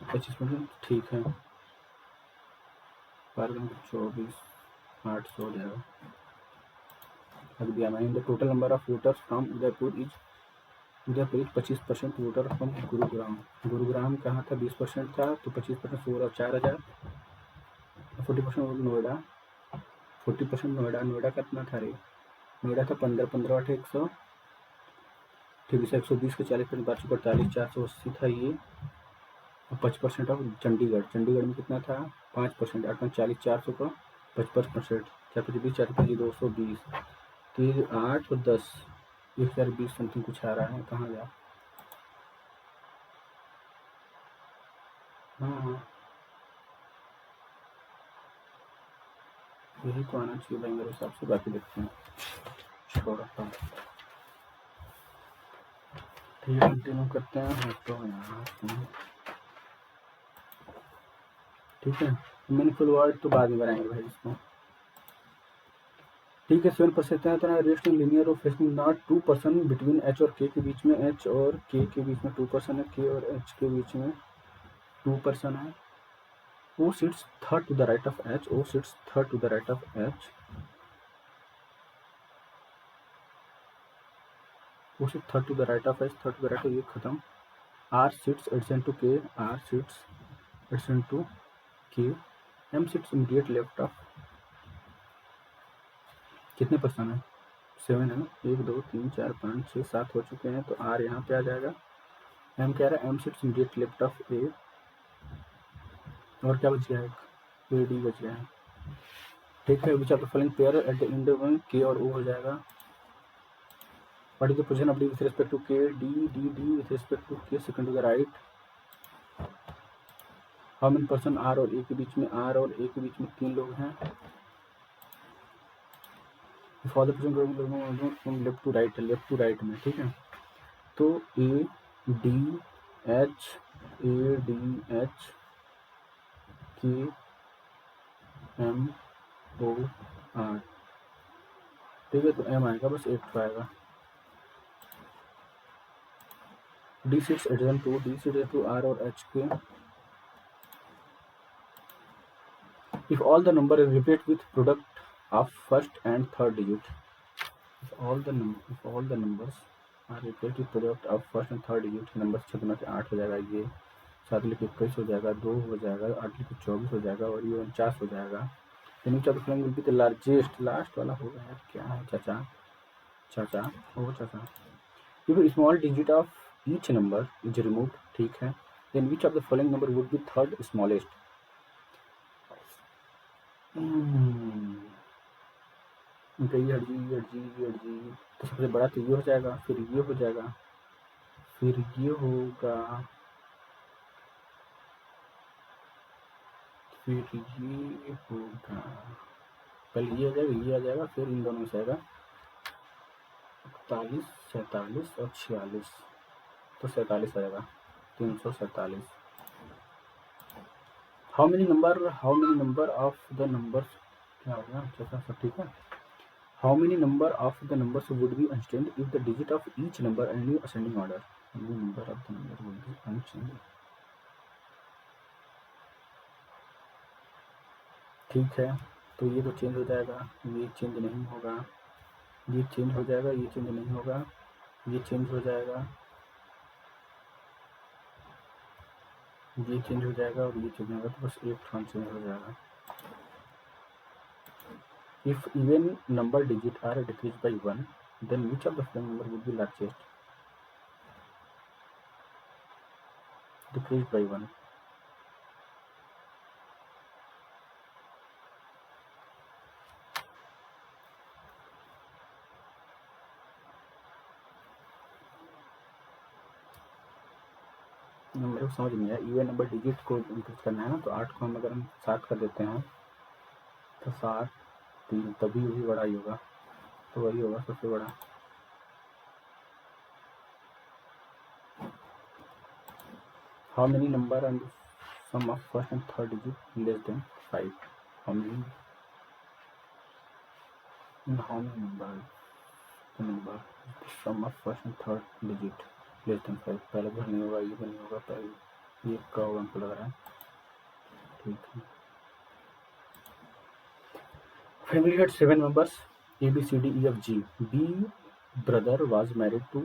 25%, ठीक है। 24,800 हो जाएगा। रख दिया मैंने। The total number of voters from Udaipur is उधर करीब 25% वोटर फ्रॉम गुरुग्राम। गुरुग्राम कहाँ था, 20% था, तो 25% 16 4000। 40% नोएडा, 40% नोएडा। नोएडा कितना था रे, नोएडा था 15 15 8 100, ठीक है 120 के 40% 545 480 था ये। और 5% ऑफ चंडीगढ़। चंडीगढ़ में कितना था, 5%, 8 5 40 400 का 55%, 420 4 220, 3 8 और 10 1020 समथिंग कुछ आ रहा है। कहाँ गया, हाँ यही तो आना चाहिए भाई मेरे हिसाब से, बाकी देखते हैं, छोड़ो ठीक है कंटिन्यू करते हैं। तो यहाँ ठीक है, मीनिंगफुल वर्ड तो बाद में बनाएंगे भाई इसको, ठीक है। 7% है तो रेस्ट इन लीनियर और फेसिंग नॉट 2% बिटवीन एच और के बीच में, एच और के बीच में 2% है, के और एच के बीच में 2% है। O sits third to the right of H, O sits third to the right of H, O sits third to the right of H, third to the right of ये खत्म। R sits adjacent to K, R sits adjacent to K, M sits immediate left of, कितने person है, 7 है ना, 1 2 3 4 5 6 7 हो चुके हैं, तो R यहाँ पे आ जाएगा। M क्या रहा है, M sits immediate left of A, और क्या बच गया है, A D बच गया है, ठीक है। विच of the following pair at the end में K और O हो जाएगा। What is the position of D with respect to K, D with respect to K second to the right? How many person R और A के बीच में, R और A के बीच में 3 लोग हैं। If all the person from left to right है, लेफ्ट टू राइट में, ठीक है। तो A D H, A D H K M O R, ठीक है। तो M आएगा बस 8 आएगा। D sits adjacent to R और H के। If all the number is repeated with product of first and third digit, if all the numbers are repeated with product of first and third digit, number 6 गुना के 8 हो जाएगा, ये 7 लिखे 21 हो जाएगा, 2 हो जाएगा, 8 लिखे 24 हो जाएगा, और ये 49 हो जाएगा। यानी चार फ्लैंग will be the largest, last वाला होगा यार, क्या है चाचा, चाचा ओ चाचा। If a small digit of each number is removed, ठीक है, then which of the following number would be third smallest? ये हट जी, तो सबसे बड़ा तो ये हो जाएगा, फिर ये हो जाएगा, फिर ये होगा, फिर ये होगा, पहले ये आ जाएगा, ये आ जाएगा, फिर इन दोनों में से आएगा 41 47 और 46, तो 47 आएगा, 347। How many number of the numbers, क्या होगा अच्छा सब ठीक है। How many number of the numbers would be unchanged if the digit of each number and new ascending order, number of the number would be unchanged, ठीक है। तो ये तो चेंज हो जाएगा, ये चेंज नहीं होगा, ये चेंज हो जाएगा, ये चेंज नहीं होगा, ये चेंज हो जाएगा, ये चेंज हो जाएगा, और ये चेंज होगा, तो बस एक ठान चेंज हो जाएगा। If even number digit are decrease by 1, then which of the following number would be largest, decrease by 1। मेरे को समझ नहीं आया, इवन नंबर डिजिट को इंक्रीज करना है ना, तो 8 को हम अगर हम 7 कर देते हैं, तो 7 3, तभी वही बड़ा ही होगा, तो वही होगा सबसे बड़ा। How many number and sum of first and third digit less than 5, how many number sum of first and third digit less than 5, पहले भी नहीं होगा, ये भी नहीं होगा, पहले ये का होगा हमको लग रहा है, ठीक है। Family had 7 members, A B C D E F G. B brother was married to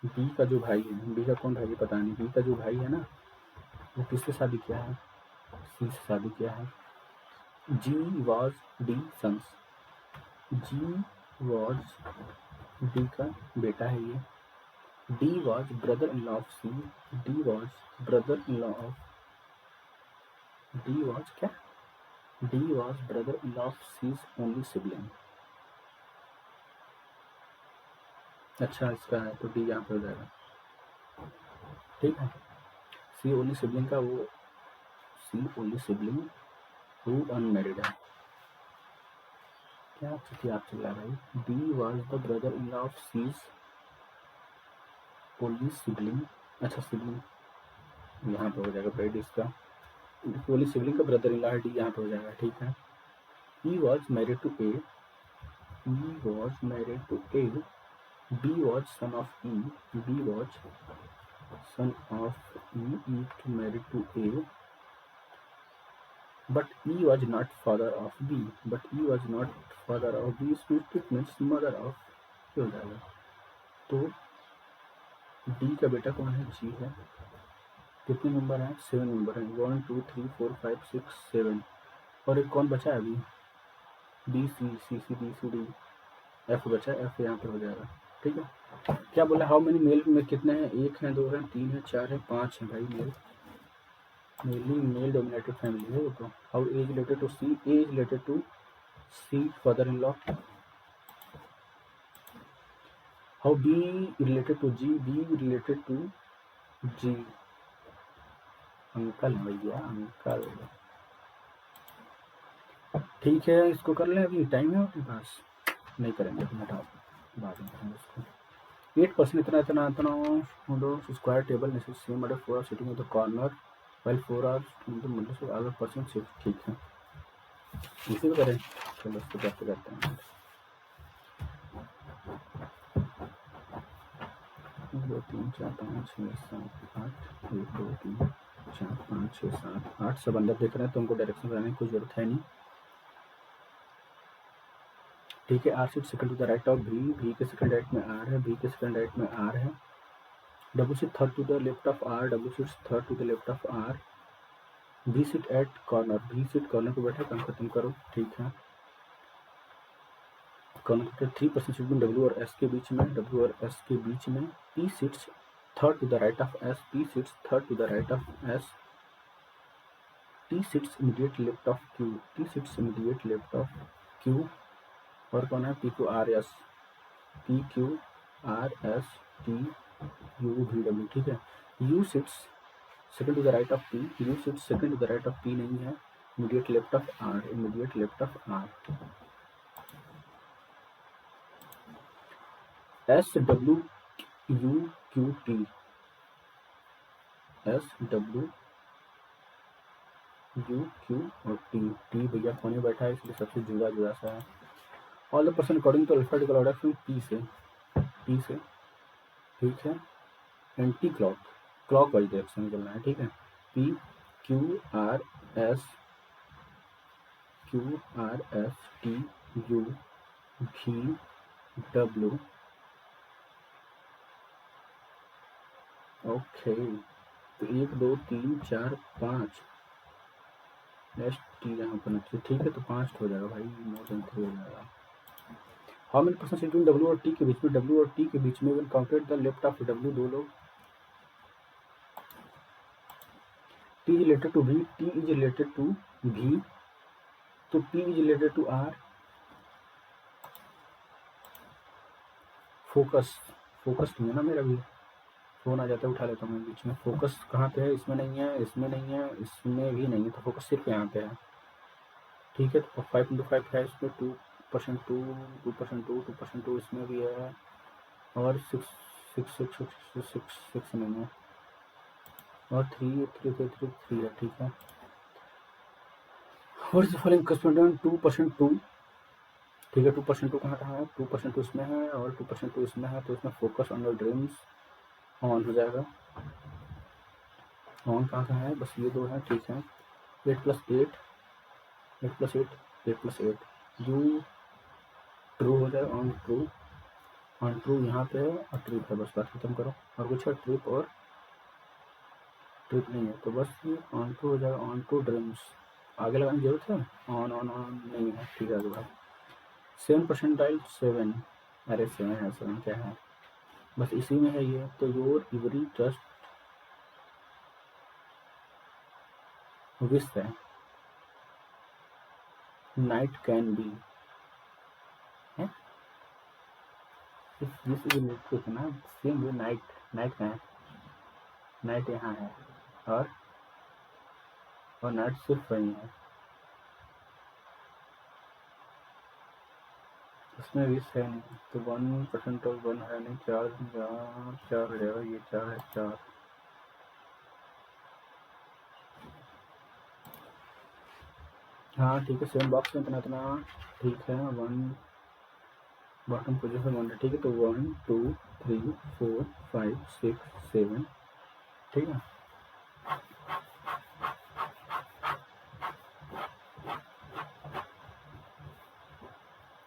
B का जो भाई है, बी का कौन भाई है पता नहीं, बी का जो भाई है ना वो किससे शादी किया है, सी से शादी किया है। G was D sons, G was D का बेटा है ये। D was brother in law of C, D was brother in law of, D was क्या, D was brother in law of C's only sibling. अच्छा इसका है तो D यहाँ पे हो जाएगा, ठीक है। सी ओनली सिबलिंग का वो, C only sibling who unmarried है। क्या स्थिति आप चल रहा है भाई, D was the brother in law of C's only sibling, अच्छा सिबलिंग यहाँ पे हो जाएगा भाई, इसका ओनली सिबलिंग का ब्रदर इन लॉ है, डी यहाँ पे हो जाएगा, ठीक है। He was married to A, he was married to A, B was son of E, B was son of E, E to married to A, but E was not father of B, but E was not father of B, it means mother of, हो जाएगा। तो D का बेटा कौन है, G है। कितने number हैं, 7 नंबर हैं, 1 2 3 4 5 6 7, और एक कौन बचा है अभी, B C C C D C D F बचा है, F यहाँ पे हो जाएगा, ठीक है। क्या बोला, हाउ मेनी मेल में कितने हैं, 1 है 2 है 3 है 4 है 5 है भाई, male mainly male dominated family है वो तो। How is related to C, is related to C father in law. How B related to G, B related to G, uncle भैया अंकल, ठीक है। इसको कर लें, अभी टाइम है अपने पास, नहीं करेंगे तो हटाओ, बाद में करेंगे इसको। 8% इतना इतना इतना square table same order 4 are sitting in the corner while 4 hours in the middle से other person shift, ठीक है इसी को करें। चलो इसको कैसे करते हैं, 1 2 3 4 5 6 7 8, 1 2 3 4 5 6 7 8 सब अंदर देख रहे हैं तो हमको डायरेक्शन बनाने की कोई जरूरत है नहीं, ठीक है। R seat second to the right of B, B के सेकंड राइट में आर है, भी के सेकंड राइट में आर है। W seat third to the left of R, W seat third to the left of R. B seat at corner, B seat corner पे बैठा, काम खत्म करो, ठीक है। कॉर्नर 3% सीट डब्ल्यू और एस के बीच में, डब्ल्यू और एस के बीच में। P seats third to the right of S, P seats third to the right of S. T seats immediate left of Q, T seats immediate left of Q. और कौन है, P Q R S, P Q R S T U V W, ठीक है। U seats second to the right of P, U seats second to the right of P नहीं है, immediate left of R, immediate left of R. S W U Q T, S W U Q और T, T भैया कोने बैठा है इसलिए सबसे जुड़ा जुड़ा सा है। All the person according to alphabetical order from P से, पी से, ठीक है। Anti clock, clockwise direction में चलना है, ठीक है। P Q R S, Q R S T U V W, okay. तो 1 2 3 4 5 एस टी यहाँ पर नहीं, ठीक है। तो 5 हो जाएगा भाई, 9 3 हो जाएगा। How many person between W और टी के बीच में, डब्ल्यू और टी के बीच में, when counted the left of W, 2 लोग। T is related to V, T is related to V, तो T is related to R. Focus, focus नहीं है ना मेरा भी, फोन आ जाता है उठा लेता हूँ मैं बीच में। फोकस कहाँ पे है, इसमें नहीं है, इसमें नहीं है, इसमें भी नहीं है, तो फोकस सिर्फ यहाँ पे है, ठीक है। तो 5 है इसमें, 2% 2% 2 इसमें भी है, और 6 नहीं है, और 3 है, ठीक है। और इस फॉलोइंग करेस्पॉन्डिंग 2% 2, ठीक है। 2% 2 कहाँ है, 2% 2 इसमें है और 2% 2 इसमें है, तो इसमें focus on your dreams on हो जाएगा। ऑन कहाँ है, बस ये 2 है, ठीक है। 8 + 8, 8 + 8, 8 + 8, यू ट्रू हो जाएगा, ऑन ट्रू। ऑन ट्रू यहाँ पे है और ट्रिप है, बस बात खत्म करो। और कुछ है? ट्रिप और ट्रिप नहीं है, तो बस ये ऑन टू हो जाएगा। ऑन टू ड्रीम्स आगे लगाने की जरूरत है? ऑन ऑन ऑन नहीं है, ठीक है आगे बात। 7% 7, अरे 7 है, 7 क्या है, बस इसी में है ये। तो योर एवरी ट्रस्ट विश है, नाइट कैन बी है, दिस इज लिटरेचर ना, सेम वे नाइट, नाइट कहाँ है, नाइट यहाँ है, और नाइट सिर्फ वही है, इसमें विश है नहीं, तो 1% और 1 है नहीं, 4 4 हो जाएगा, ये 4 है, 4। हाँ ठीक है, सेम बॉक्स में इतना इतना, ठीक है। 1 बॉटम पोजीशन 1 है, ठीक है। तो 1 2 3 4 5 6 7, ठीक है।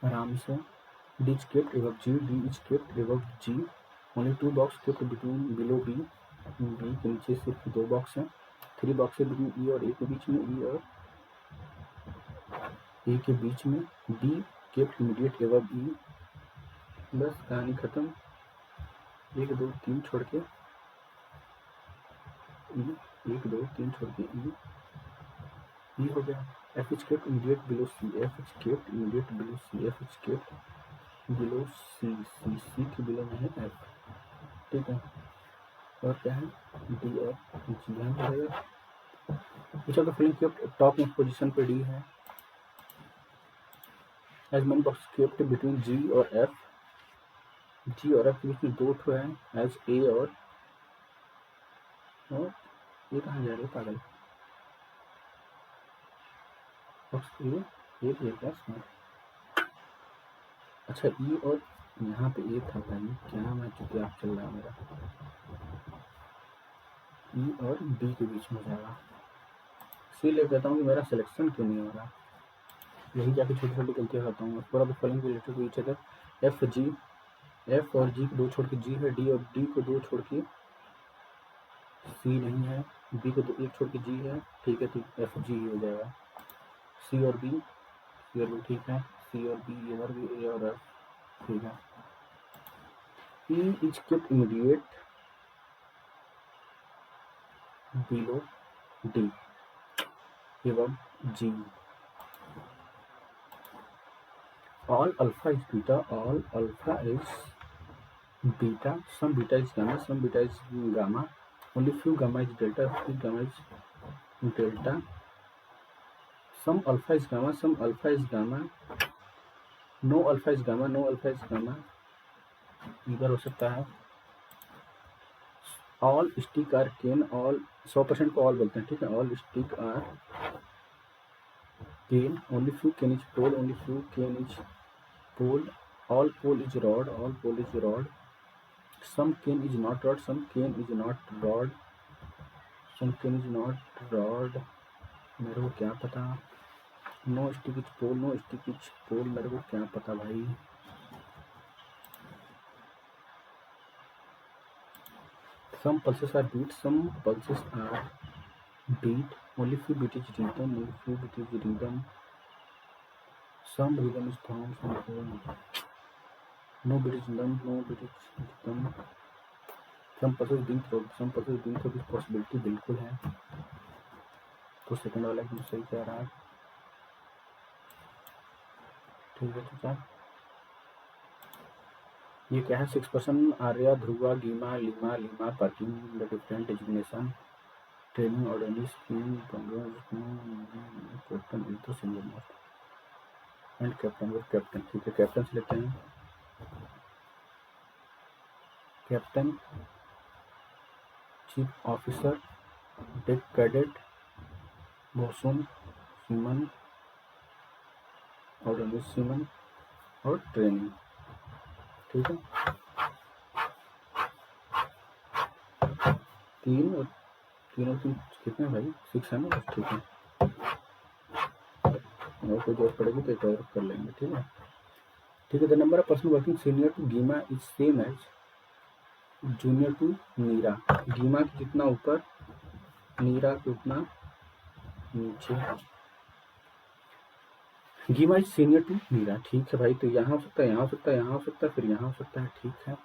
आराम से। D is kept above G, D is kept above G, only 2 box kept between below B, B के नीचे सिर्फ 2 बॉक्स हैं, 3 बॉक्स है between E और A के बीच में, E और A के बीच में, D kept immediate above E, बस कहानी खत्म। 1 2 3 छोड़ के E, 1 2 3 छोड़ के E हो गया। F is kept immediate below C, F is kept immediate below C, F is kept below C, C के बिलो में है F, ठीक है। और क्या है? D और G यहाँ पर रहेगा। which of the following kept top most position पे D है। as many boxes kept between G और F, G और F के बीच में 2 ठो है, as A और ये कहाँ जा रहे हो पागल, बॉक्स ये क्या इसमें, अच्छा E और यहाँ पे A था भाई, क्या मैं चुपचाप चल रहा है मेरा, E और B के बीच में जाएगा। इसीलिए कहता हूँ कि मेरा सिलेक्शन क्यों नहीं हो रहा, यही जाके छोटी छोटी गलतियाँ करता हूँ। पूरा following related to each other, F और G को 2 छोड़ के G है, D और D को 2 छोड़ के C नहीं है, B को 1 छोड़ के G है, ठीक है, ठीक, F G हो जाएगा। C और B ठीक है, C और B इधर भी, A और F, ठीक है। E is kept immediate below D above G, all alpha is beta, all alpha is beta, some beta is gamma, some beta is gamma, only few gamma is delta, few gamma is delta, some alpha is gamma, some alpha is gamma, no alpha is gamma, no alpha is gamma, इधर हो सकता है। All stick are cane, all 100% को all बोलते हैं, ठीक है। All stick are cane, only few cane is pole, only few cane is pole, all pole is rod, all pole is rod, some cane is not rod, some cane is not rod, some cane is not rod, मेरे को क्या पता। No stick is pole, no stick is pole, मेरे को क्या पता भाई। Some pulses are beat, some pulses are beat, only few beat is rhythm, only few beat is rhythm, some rhythm is thumb, some rhythm, no beat is rhythm, no beat is rhythm, some pulses being thrown, some pulses being thrown is possibility बिल्कुल है, तो second वाला एकदम सही कह रहा है, ठीक है चाचा। ये क्या है? 6% Arya, Dhruva, Geema, Leema, Leema, parking the different education training orderly scheme, captain is the single most and captain और कैप्टन, ठीक है। कैप्टन से लेते हैं, captain, chief officer, deck cadet, bosun, seaman, orderly seaman और ट्रेनिंग, ठीक है। 3 और 3 कितने भाई? 6 है ना, बस ठीक है। और कोई जरूरत पड़ेगी तो एक और कर लेंगे, ठीक है। ठीक है। The number of person working senior to Geema is same as junior to Neera. Geema के जितना ऊपर, नीरा के उतना नीचे। Geema is senior to Neera. ठीक है भाई, तो यहाँ हो सकता है, यहाँ हो सकता है, यहाँ हो सकता है, फिर यहाँ हो सकता है। ठीक है।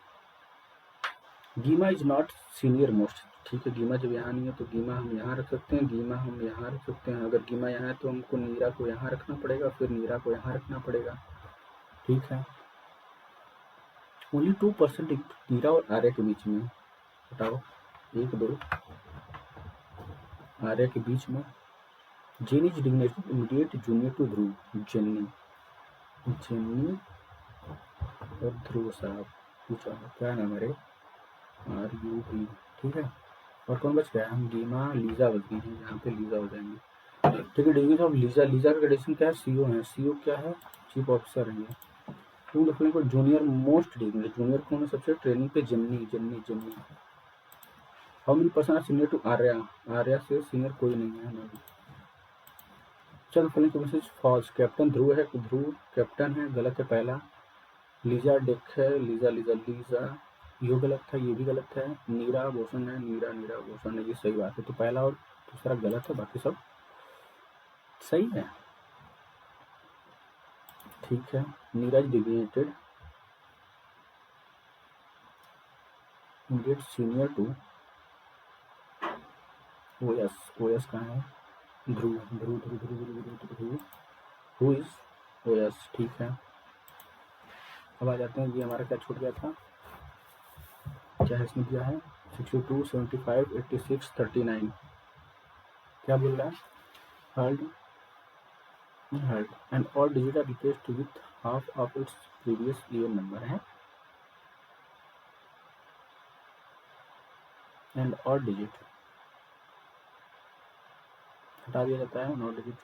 गीमा इज नॉट सीनियर मोस्ट। ठीक है, गीमा जब यहाँ नहीं है तो गीमा हम यहाँ रख सकते हैं, गीमा हम यहाँ रख सकते हैं। अगर गीमा यहाँ है तो हमको नीरा को यहाँ रखना पड़ेगा, फिर नीरा को यहाँ रखना पड़ेगा। ठीक है। ओनली 2% नीरा और आर्य के बीच में। बताओ, 1 2 आर्य के बीच में। Jenny is designated immediate junior to Dhruv. Jenny और ध्रुव साहब पूछा क्या नाम है? RUV। ठीक है। और कौन बच गया? हम गीमा, लीजा बच गई है, यहाँ पे लीजा हो जाएंगे। ठीक है। डिग्री ऑफ लीजा, लीजा का ग्रेडेशन क्या है? CO है। CO क्या है? चीफ ऑफिसर है। क्यों लिखने को जूनियर मोस्ट डिग्री, जूनियर कौन है सबसे? ट्रेनिंग पे जन्नी। How many person are senior to Arya? Arya से सीनियर कोई नहीं है। चल following message false. Captain Dhruv है, ध्रुव कैप्टन है, गलत है पहला। लीजा डेक है, लीजा ये गलत है, ये भी गलत है। नीरा बोसन है, नीरा बोसन है, ये सही बात है। तो पहला और दूसरा गलत है, बाकी सब सही है। ठीक है। Neeraj designated immediate senior to OS कहाँ है? Dhruv who is OS. ठीक है। अब आ जाते हैं, ये हमारा क्या छूट गया था, क्या है इसमें दिया है? 62 75 86 39। क्या बोल रहा है? Heard and all digit are replaced with half of its previous even number है। एंड ऑड डिजिट हटा दिया जाता है, नॉट डिजिट।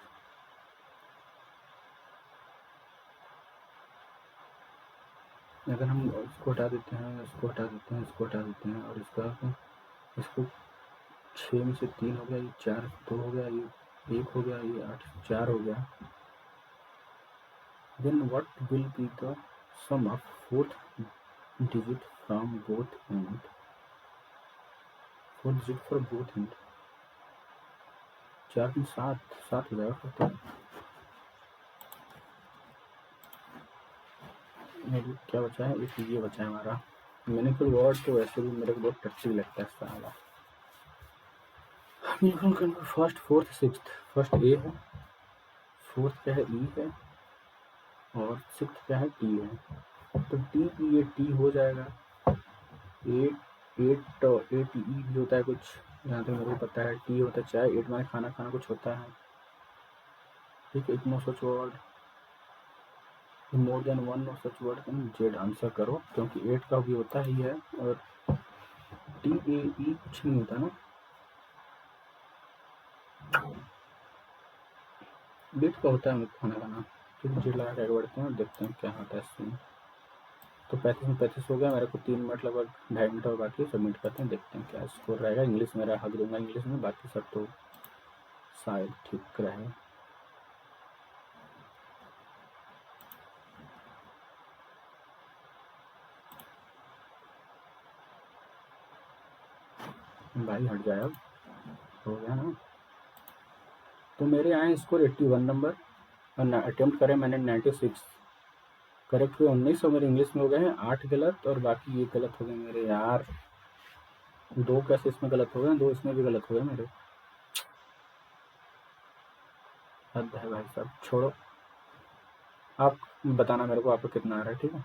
अगर हम इसको हटा देते हैं, इसको हटा देते हैं, इसको हटा देते हैं, और इसको 6 में से 3 हो गया, ये 4 2 हो गया, ये 1 हो गया, ये 8 4 हो गया। Then what will be the sum of fourth digit from both end? Fourth digit for both end 4 में 7 हो जाएगा। क्या बचा है? एक ये बचा है हमारा मीनिंगफुल वर्ड। तो वैसे भी मेरे को बहुत टच्ची लगता है इसका वाला। First fourth sixth. First A है, फोर्थ क्या है? ई है, और सिक्स्थ क्या है? टी है। तो टी पी ये टी हो जाएगा। एट ई भी होता है कुछ, जहाँ तक मेरे को पता है। टी होता है चाय, 8 माने खाना कुछ होता है। ठीक है। इतना सच word, more than one such word can Z answer करो, क्योंकि 8 का भी होता ही है, और टी ए ई कुछ नहीं होता ना। बीट का होता है खाना खाना। फिर जेड लगा के बढ़ते हैं और देखते हैं क्या होता है इसमें। तो 35 में 35 हो गया। मेरे को 3 मिनट लगभग 2.5 मिनट और बाकी, सबमिट करते हैं, देखते हैं क्या स्कोर रहेगा। इंग्लिश मेरा हक दूंगा इंग्लिश में, बाकी सब तो शायद ठीक रहे। भाई हट जाए, अब हो गया ना। तो मेरे आए स्कोर 81 नंबर, और अटेम्प्ट करे मैंने 96। करेक्ट हुए 19, और मेरे इंग्लिश में हो गए हैं 8 गलत, और बाकी ये गलत हो गए मेरे यार। 2 कैसे इसमें गलत हो गए? 2 इसमें भी गलत हो गए मेरे। हद है भाई साहब, छोड़ो। आप बताना मेरे को आपको कितना आ रहा है, ठीक है।